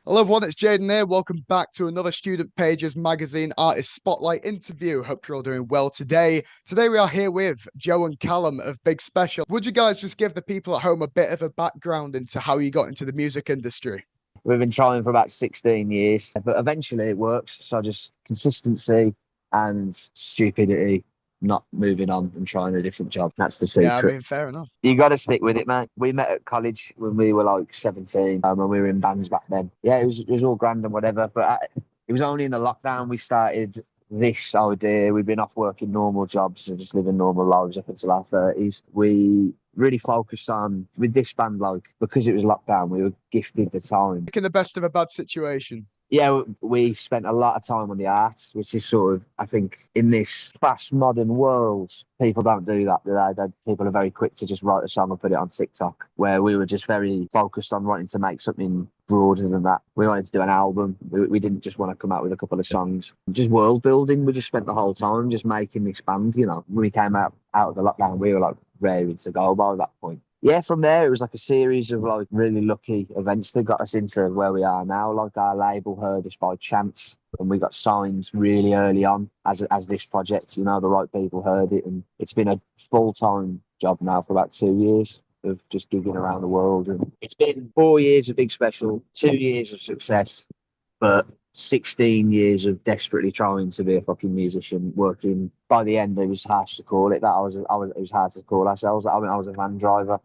Hello everyone, it's Jaden here. Welcome back to another Student Pages Magazine Artist Spotlight interview. Hope you're all doing well today. Today we are here with Joe and Callum of Big Special. Would you guys just give the people at home a bit of a background into how you got into the music industry? We've been trying for about 16 years, but eventually it works. So just consistency and stupidity, not moving on and trying a different job. That's the Yeah, I secret. mean, fair enough. You got to stick with it, man. We met at college when we were like 17, and we were in bands back then. Yeah, it was all grand and whatever, but it was only in the lockdown we started this idea. We've been off working normal jobs and just living normal lives up until our 30s. We really focused on with this band, like, because it was lockdown, we were gifted the time. Making the best of a bad situation. Yeah, we spent a lot of time on the arts, which is sort of, I think, in this fast modern world, people don't do that, do they? People are very quick to just write a song and put it on TikTok, where we were just very focused on wanting to make something broader than that. We wanted to do an album. We didn't just want to come out with a couple of songs. Just world building. We just spent the whole time just making this band, you know. When we came out of the lockdown, we were like raring to go by that point. Yeah, from there it was like a series of like really lucky events that got us into where we are now. Like our label heard us by chance and we got signed really early on as this project. You know, the right people heard it, and it's been a full-time job now for about 2 years of just gigging around the world. And it's been 4 years of Big Special, 2 years of success, but 16 years of desperately trying to be a fucking musician, working. By the end, it was harsh to call it that. It was hard to call ourselves. I mean, I was a van driver.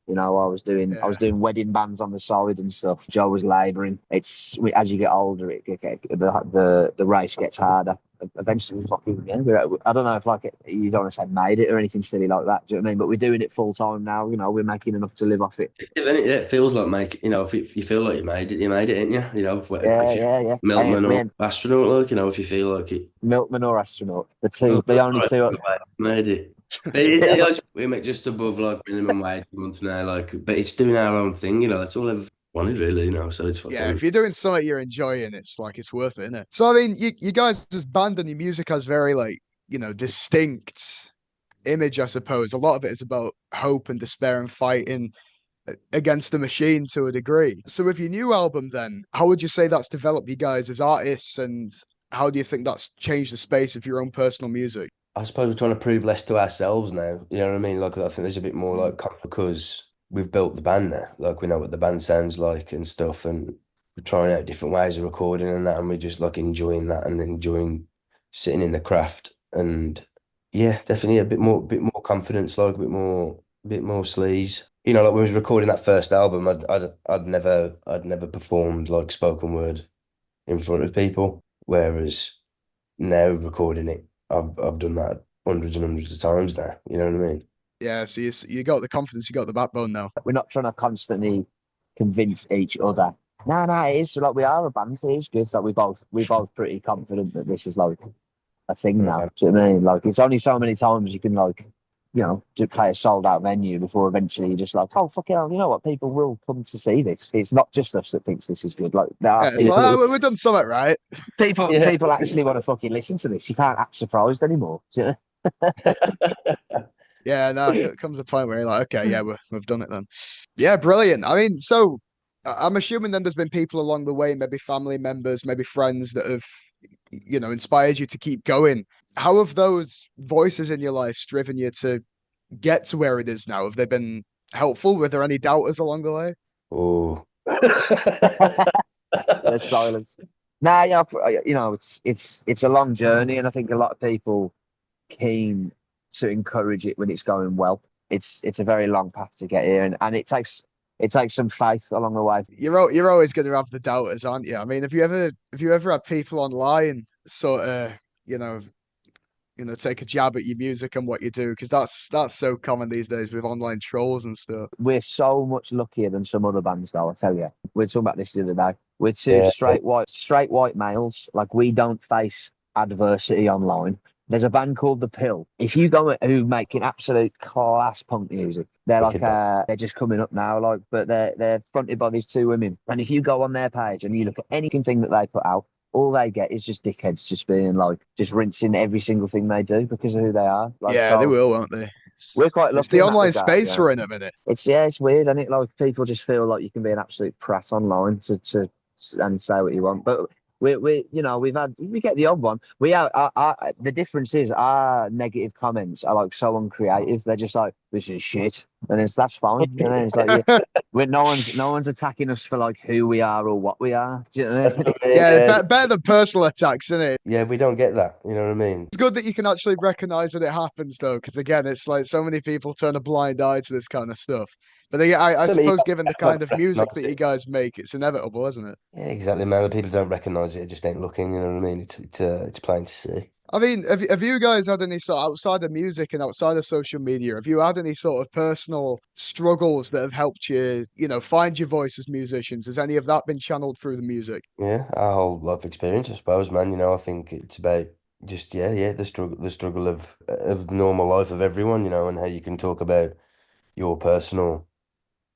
You know, I was Yeah. doing wedding bands on the side and stuff. Joe was labouring. As you get older, the race gets harder. Eventually, fucking, yeah, I don't know if like you don't want to say made it or anything silly like that. Do you know what I mean? But we're doing it full time now. You know, we're making enough to live off it. It feels like if you feel like you made it, ain't you? Yeah, If you're yeah, yeah. milkman We or ain't astronaut, if you feel like it. milkman or astronaut. Oh, The only right, two. made it. But we make just above like minimum wage a month now, but it's doing our own thing, that's all I've wanted really, so it's Yeah, fucking. if you're doing something you're enjoying, it's like it's worth it, isn't it? So I mean, you guys as band and your music has very like, distinct image, I suppose. A lot of it is about hope and despair and fighting against the machine to a degree. So with your new album then, how would you say that's developed you guys as artists, and how do you think that's changed the space of your own personal music? I suppose we're trying to prove less to ourselves now. You know what I mean? Like I think there's a bit more like because we've built the band now. Like we know what the band sounds like and stuff, and we're trying out different ways of recording and that, and we're just like enjoying that and enjoying sitting in the craft. And yeah, definitely a bit more confidence, like a bit more sleaze. Like when we was recording that first album, I'd never performed like spoken word in front of people, whereas now recording it. I've done that hundreds and hundreds of times now. You know what I mean? Yeah, so you got the confidence, you got the backbone now. We're not trying to constantly convince each other. No, no, it is like we are a band. It is good. Like we both pretty confident that this is like a thing now. Yeah. Do you know what I mean? Like it's only so many times you can like, to play a sold out venue before eventually you're just like, oh fuck hell, you know what? People will come to see this. It's not just us that thinks this is good. Like there are Yeah, it's like people, we've done something right. Yeah. people actually want to fucking listen to this. You can't act surprised anymore. Do you Yeah, no, know? it comes a point where you're like, okay, yeah, we've done it then. Yeah, brilliant. I mean, so I'm assuming then there's been people along the way, maybe family members, maybe friends that have, inspired you to keep going. How have those voices in your life driven you to get to where it is now? Have they been helpful? Were there any doubters along the way? Oh. There's silence. Nah, it's a long journey, and I think a lot of people keen to encourage it when it's going well. It's a very long path to get here, and it takes some faith along the way. You're always going to have the doubters, aren't you? I mean, have you ever had people online sort of, you know, take a jab at your music and what you do? Because that's so common these days with online trolls and stuff. We're so much luckier than some other bands, though. I tell you, we were talking about this the other day. We're two Yeah. straight white males. Like we don't face adversity online. There's a band called The Pill. If you go who make an absolute class punk music, they're like Wicked. they're just coming up now, like, but they're fronted by these two women. And if you go on their page and you look at anything that they put out, all they get is just dickheads just being like just rinsing every single thing they do because of who they are. Like Yeah, they so will, won't they? we're quite It's lucky the in that online regard, space we're in a minute. it's weird, and it like people just feel like you can be an absolute prat online to and say what you want. But we we get the odd one. The difference is our negative comments are like so uncreative. They're just like, this is shit, and that's fine. And then it's like, yeah, no one's attacking us for like who we are or what we are. Do you know what I mean? Yeah, better than personal attacks, isn't it? Yeah, we don't get that. You know what I mean? It's good that you can actually recognize that it happens, though, because again, it's like so many people turn a blind eye to this kind of stuff. But I Something you suppose, given the have kind of to music recognise that you it. guys make, it's inevitable, isn't it? Yeah, exactly, man. The people don't recognise it, just ain't looking. You know what I mean? It's plain to see. I mean, have you guys had any sort outside of music and outside of social media? Have you had any sort of personal struggles that have helped you, find your voice as musicians? Has any of that been channeled through the music? Yeah, our whole life experience, I suppose, man. I think it's about just yeah, the struggle of the normal life of everyone, and how you can talk about your personal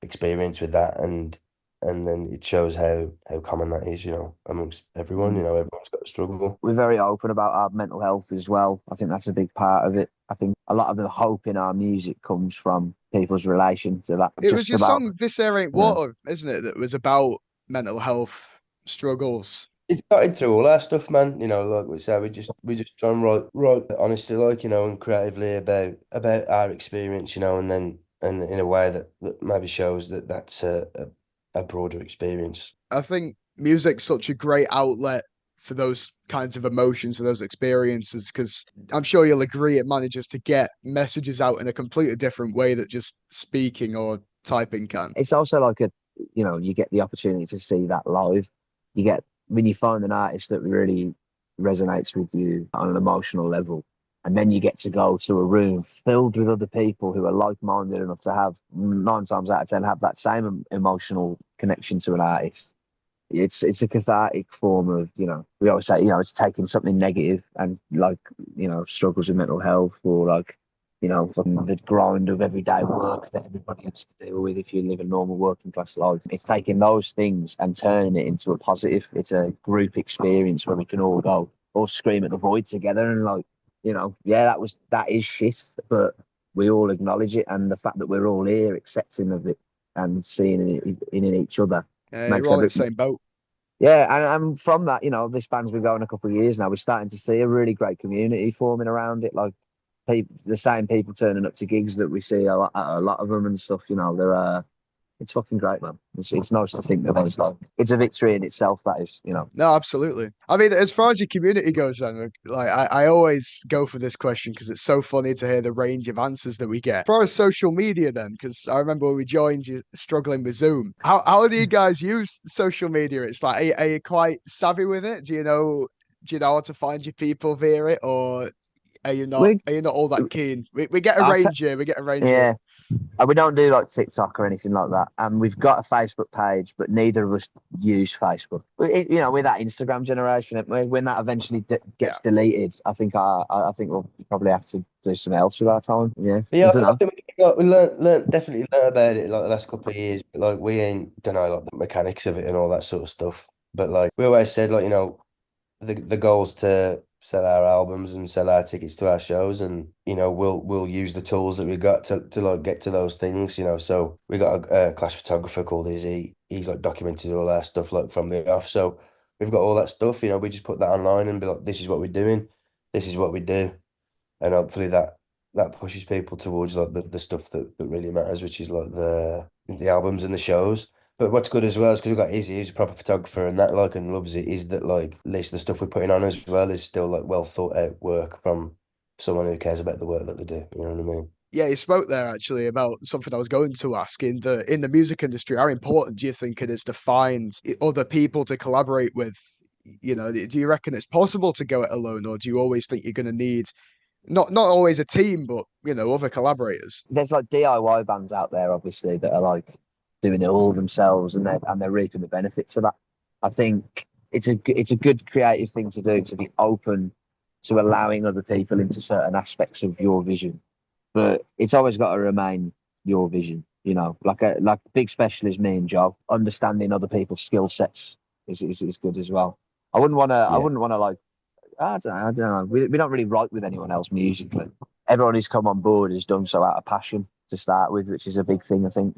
experience with that, and then it shows how common that is, amongst everyone. Mm. Everyone's got a struggle. We're very open about our mental health as well. I think that's a big part of it. I think a lot of the hope in our music comes from people's relation to that. It was Just your about, song "This Air Ain't you know, Water," isn't it? That was about mental health struggles. It's started through all our stuff, man. Like we say, we just try and write honestly, like, and creatively about our experience, and in a way that maybe shows that that's a broader experience. I think music's such a great outlet for those kinds of emotions and those experiences because I'm sure you'll agree it manages to get messages out in a completely different way that just speaking or typing can. it's also like you get the opportunity to see that live. You get when you find an artist that really resonates with you on an emotional level, and then you get to go to a room filled with other people who are like-minded enough to have 9 times out of 10 have that same emotional connection to an artist. It's a cathartic form of, we always say, it's taking something negative and like, struggles with mental health or like, from the grind of everyday work that everybody has to deal with if you live a normal working class life. It's taking those things and turning it into a positive. It's a group experience where we can all go, all scream at the void together and like, yeah, that is shit, but we all acknowledge it, and the fact that we're all here accepting of it and seeing it in each other You're makes all in the everything. same boat. Yeah, and from that, this band's been going a couple of years now. We're starting to see a really great community forming around it. Like the same people turning up to gigs that we see a lot of them and stuff. They're it's fucking great, man. It's nice to think that there's like it's a victory in itself. That is. No, absolutely. I mean, as far as your community goes, then, like, I always go for this question because it's so funny to hear the range of answers that we get. As far as social media, then, because I remember when we joined you struggling with Zoom. How do you guys use social media? It's like, are you quite savvy with it? Do you know how to find your people via it, or are you not? We, Are you not all that keen? We get a I'll t- range here. We get a range here. yeah, we don't do like TikTok or anything like that. And we've got a Facebook page, but neither of us use Facebook. We're that Instagram generation, aren't we? When that eventually Yeah. gets deleted, I think we'll probably have to do something else with our time. Yeah, But I yeah, don't I know. think we definitely learned about it like the last couple of years. But like we ain't don't know like the mechanics of it and all that sort of stuff. But like we always said, like the goal's to sell our albums and sell our tickets to our shows, and we'll use the tools that we got to like get to those things. So we got a clash photographer called Izzy. He's like documented all our stuff like from the off. So we've got all that stuff. We just put that online and be like, this is what we're doing, this is what we do, and hopefully that pushes people towards like the stuff that really matters, which is like the albums and the shows. But what's good as well is because we've got Izzy, who's a proper photographer and that like and loves it, is that like at least the stuff we're putting on as well is still like well thought out work from someone who cares about the work that they do. You know what I mean? Yeah, you spoke there actually about something I was going to ask. In the music industry, how important do you think it is to find other people to collaborate with? Do you reckon it's possible to go it alone, or do you always think you're going to need not always a team, but other collaborators? There's like DIY bands out there, obviously, that are like doing it all themselves, and they're reaping the benefits of that. I think it's a good creative thing to do, to be open to allowing other people into certain aspects of your vision, but it's always got to remain your vision. Like big specialist me and Joe, understanding other people's skill sets is good as well. I wouldn't want to. I Yeah. wouldn't want to like. I don't know. We don't really write with anyone else musically. Everyone who's come on board has done so out of passion to start with, which is a big thing. I think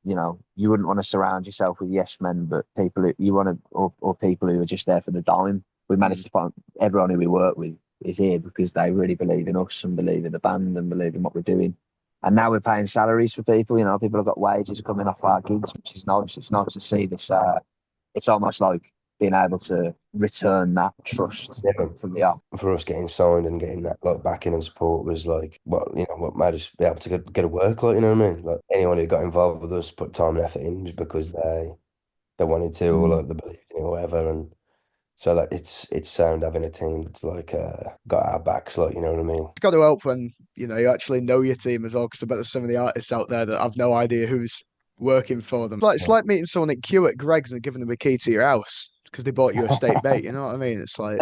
you know, you wouldn't want to surround yourself with yes men, but people who you want to, or people who are just there for the dime. We managed to find everyone who we work with is here because they really believe in us and believe in the band and believe in what we're doing. And now we're paying salaries for people. You know, people have got wages coming off our gigs, which is nice. It's nice to see this. It's almost like being able to return that trust Yeah, from the off. for us getting signed and getting that like backing and support was like what made us be able to get a work, like, you know what I mean? Like anyone who got involved with us put time and effort in just because they wanted to, or like they believed in it or whatever. And so like it's sound having a team that's like got our backs, like, you know what I mean? It's got to help when you actually know your team as well, because I bet there's some of the artists out there that have no idea who's working for them. It's like meeting someone at Q at Greg's and giving them a key to your house because they bought you a steak bait. You know what I mean? It's like,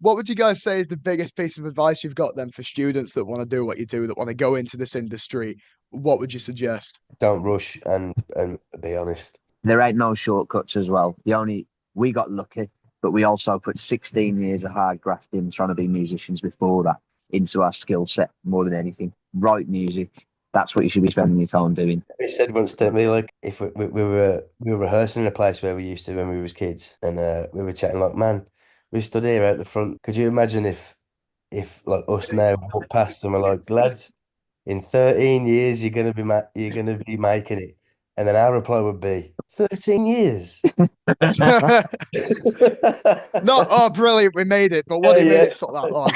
what would you guys say is the biggest piece of advice you've got then for students that want to do what you do, that want to go into this industry? What would you suggest? Don't rush and be honest. There ain't no shortcuts as well. We got lucky, but we also put 16 years of hard graft in trying to be musicians before that into our skill set more than anything. Write music. That's what you should be spending your time doing. He said once to me, like, if we were rehearsing in a place where we used to when we was kids, and we were chatting like, man, we stood here out the front. Could you imagine if like us now walk past and we're like, lads, in 13 years you're gonna be making it, and then our reply would be 13 years. Not, oh, brilliant, we made it, but what do you mean it took that long?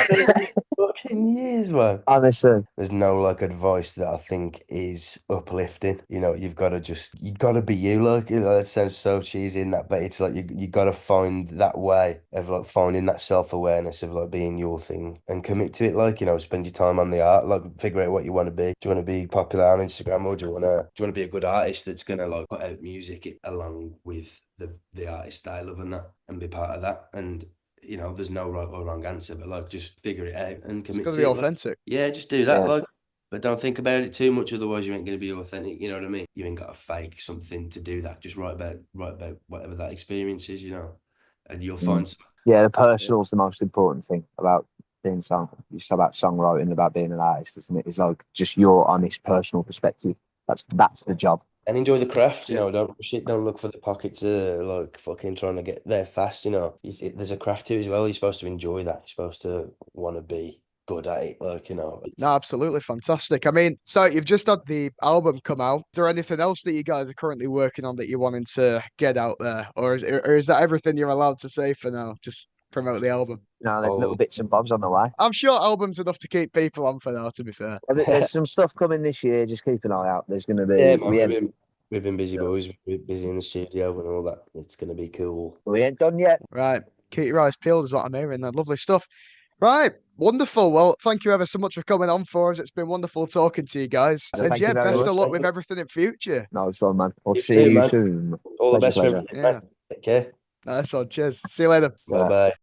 Fucking years, man. Honestly, There's no like advice that I think is uplifting. You know, you gotta be you. Like, you know, that sounds so cheesy in that, but it's like you gotta find that way of like finding that self-awareness of like being your thing and commit to it. Like, you know, spend your time on the art, like figure out what you want to be. Do you want to be popular on Instagram, or do you want to be a good artist that's gonna like put out music along with the artist they love and that, and be part of that? And you know, there's no right or wrong answer, but like just figure it out and It's commit got to to be it. Like, authentic. yeah, just do that. yeah. Like, but don't think about it too much, otherwise you ain't gonna be authentic. You know what I mean? You ain't got to fake something to do that. Just write about whatever that experience is, you know, and you'll find some. Yeah, the personal's the most important thing about being it's about songwriting, about being an artist, isn't it? It's like just your honest personal perspective. That's the job. And enjoy the craft, you Yeah. know. Don't rush it. Don't look for the pockets, like fucking trying to get there fast. You know, there's a craft to it as well. You're supposed to enjoy that. You're supposed to want to be good at it. Like, you know, No, absolutely fantastic. I mean, so you've just had the album come out. Is there anything else that you guys are currently working on that you're wanting to get out there, or is that everything you're allowed to say for now? Just promote the album. You know, there's little oh, bits and bobs on the way. I'm sure albums enough to keep people on for now. To be fair. Well, there's some stuff coming this year. Just keep an eye out. There's going to yeah, be man, we've been busy boys. We're busy in the studio and all that. It's gonna be cool. we ain't done yet. Right, keep your eyes peeled is what I'm hearing. Then lovely stuff. Right, wonderful. Well, thank you ever so much for coming on for us. It's been wonderful talking to you guys. So And thank yeah, you very best much. of luck Thank with you. everything in future. No, it's fine, man. I'll You see too, you man. soon. All the Pleasure, best for pleasure. everything, Yeah, man. Take care. nice one. Cheers. See you later. Bye bye.